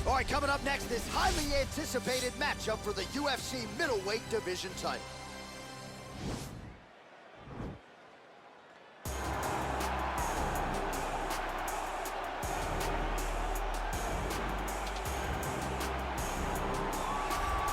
All right, coming up next, this highly anticipated matchup for the UFC middleweight division title.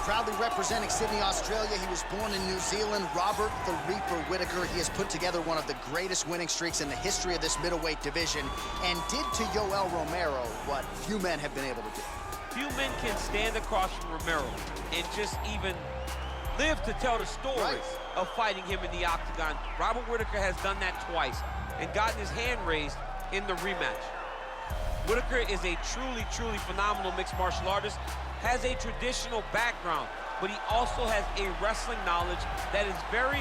Proudly representing Sydney, Australia, he was born in New Zealand, Robert the Reaper Whittaker. He has put together one of the greatest winning streaks in the history of this middleweight division and did to Yoel Romero what few men have been able to do. Few men can stand across from Romero and just even live to tell the story of fighting him in the octagon. Robert Whittaker has done that twice and gotten his hand raised in the rematch. Whittaker is a truly, truly phenomenal mixed martial artist, has a traditional background, but he also has a wrestling knowledge that is very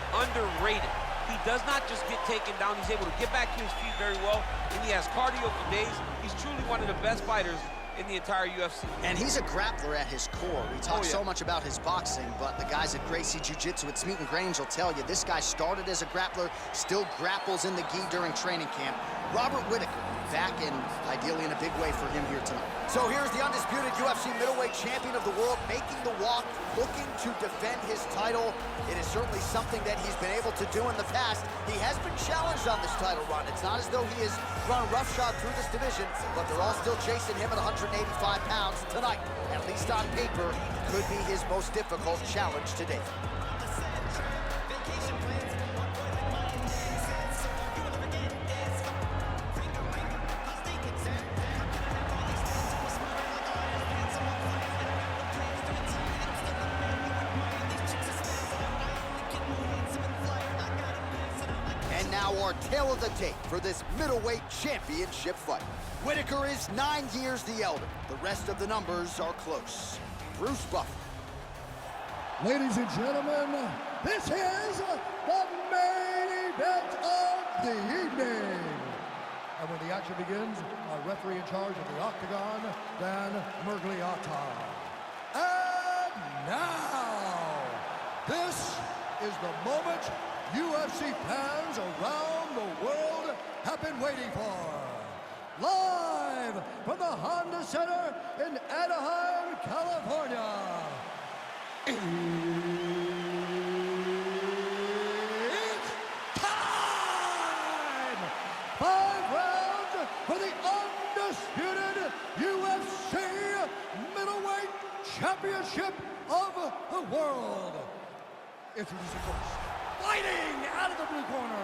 underrated. He does not just get taken down, he's able to get back to his feet very well, and he has cardio for days. He's truly one of the best fighters in the entire UFC. And he's a grappler at his core. We talk so much about his boxing, but the guys at Gracie Jiu-Jitsu at Smeaton Grange will tell you this guy started as a grappler, still grapples in the gi during training camp. Robert Whittaker back and ideally in a big way for him here tonight. So here's the undisputed UFC middleweight champion of the world making the walk, looking to defend his title. It is certainly something that he's been able to do in the past. He has been challenged on this title run. It's not as though he has run roughshod through this division, but they're all still chasing him at 185 pounds tonight. At least on paper, could be his most difficult challenge to date. Our tale of the tape for this middleweight championship fight. Whittaker is 9 years the elder. The rest of the numbers are close. Bruce Buffer. Ladies and gentlemen, this is the main event of the evening. And when the action begins, our referee in charge of the octagon, Dan Mergliata. And now, this is the moment UFC fans around the world have been waiting for. Live from the Honda Center in Anaheim, California. It's time! 5 rounds for the undisputed UFC middleweight championship of the world. Introducing first, fighting out of the blue corner.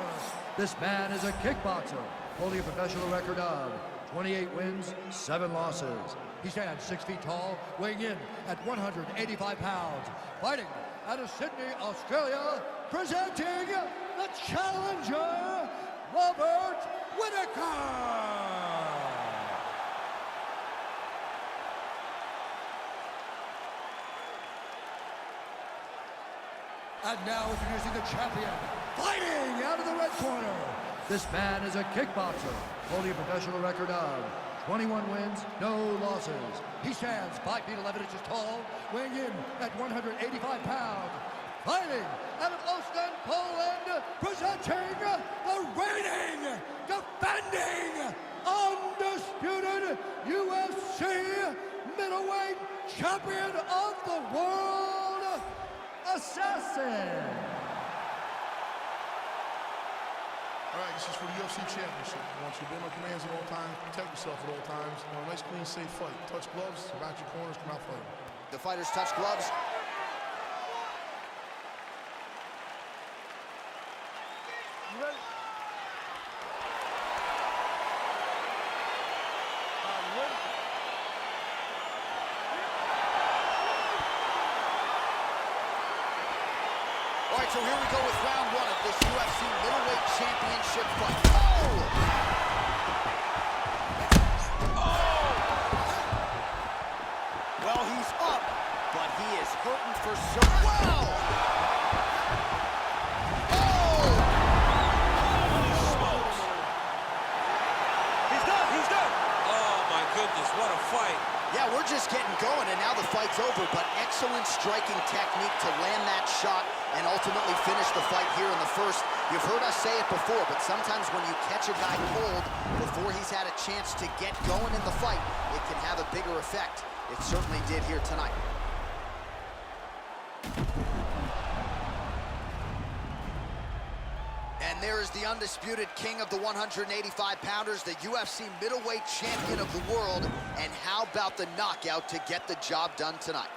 This man is a kickboxer, holding a professional record of 28 wins, 7 losses. He stands 6 feet tall, weighing in at 185 pounds. Fighting out of Sydney, Australia, presenting the challenger, Robert Whittaker. And now introducing the champion, fighting out of the red corner. This man is a kickboxer, holding a professional record of 21 wins, no losses. He stands 5 feet 11 inches tall, weighing in at 185 pounds. Fighting out of Ostend, Poland, presenting the reigning, defending, undisputed UFC middleweight champion of the world, Assassin. All right, this is for the UFC Championship. I want you to obey my commands at all times, protect yourself at all times. I want a nice, clean, safe fight. Touch gloves, back your corners, come out fighting. The fighters touch gloves. You ready? All right, so here we go with round 1 of this UFC middleweight championship fight. Well, he's up, but he is hurting for sure. Wow! Smokes. He's done, he's done. Oh my goodness, what a fight. Yeah, we're just getting going, and now the fight's over, but excellent Excellent striking technique to land that shot and ultimately finish the fight here in the first. You've heard us say it before, but sometimes when you catch a guy cold before he's had a chance to get going in the fight, it can have a bigger effect. It certainly did here tonight. And there is the undisputed king of the 185-pounders, the UFC middleweight champion of the world. And how about the knockout to get the job done tonight?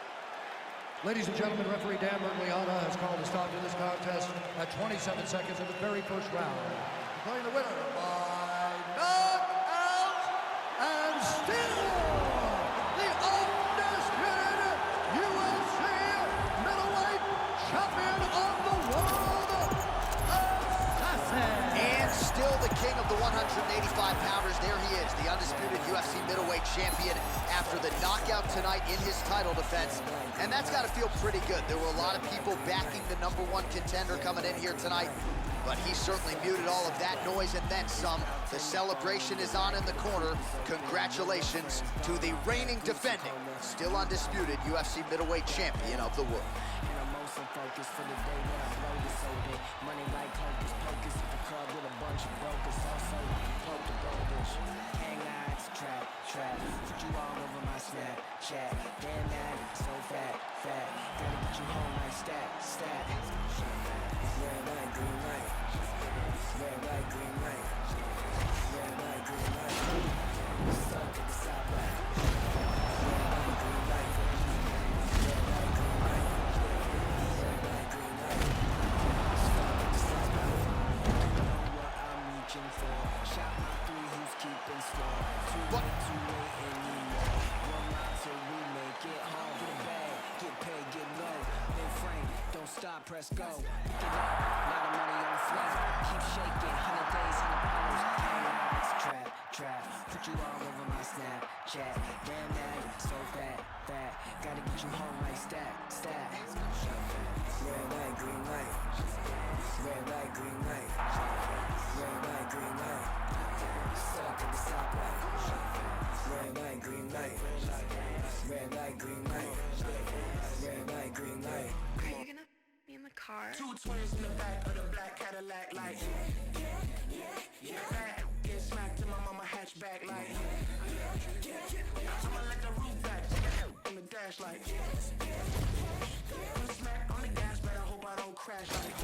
Ladies and gentlemen, referee Dan Bergliana has called a stop to this contest at 27 seconds of the very first round. Declaring the winner by knockout and still the undisputed UFC middleweight champion of the world, Assassin. And still the king of the 185-pounders. There he is, the undisputed UFC middleweight champion after the knockout tonight in his title defense. And that's got to feel pretty good. There were a lot of people backing the #1 contender coming in here tonight, but he certainly muted all of that noise and then some. The celebration is on in the corner. Congratulations to the reigning, defending, still undisputed UFC middleweight champion of the world. Focus for the day when I blow this open. Money like hocus pocus at the club with a bunch of brokers. Also, poke the goldfish. Hang eyes, trap. Put you all over my Snapchat. Damn that, so fat. Gotta get you home like stat. Red light, green light. Red light, green light. Red light, green light. Stuck at the stoplight. Red light, green light. Red light, green light. Shot my three, who's keeping score? Too late anymore. 1 mile till we make it home. Get a bag, get paid, get low. Then frame, don't stop, press go. Get up, lot of money on the floor. Keep shaking, 100 days, 100 pounds. Hang out, trap. Put you all over my Snapchat. Damn that, so fat. Gotta get you home like stat. Red light, green light. Red light, green light. Red light, green light. Stuck at the stoplight. Red light, green light. Red light, green light. Red light, green light. Are you gonna be in the car? 2 twins in the back of the black Cadillac, like back, get smacked in my mama hatchback, like I'ma let the roof back on the dash, like put a smack on the gas, but I hope I don't crash, like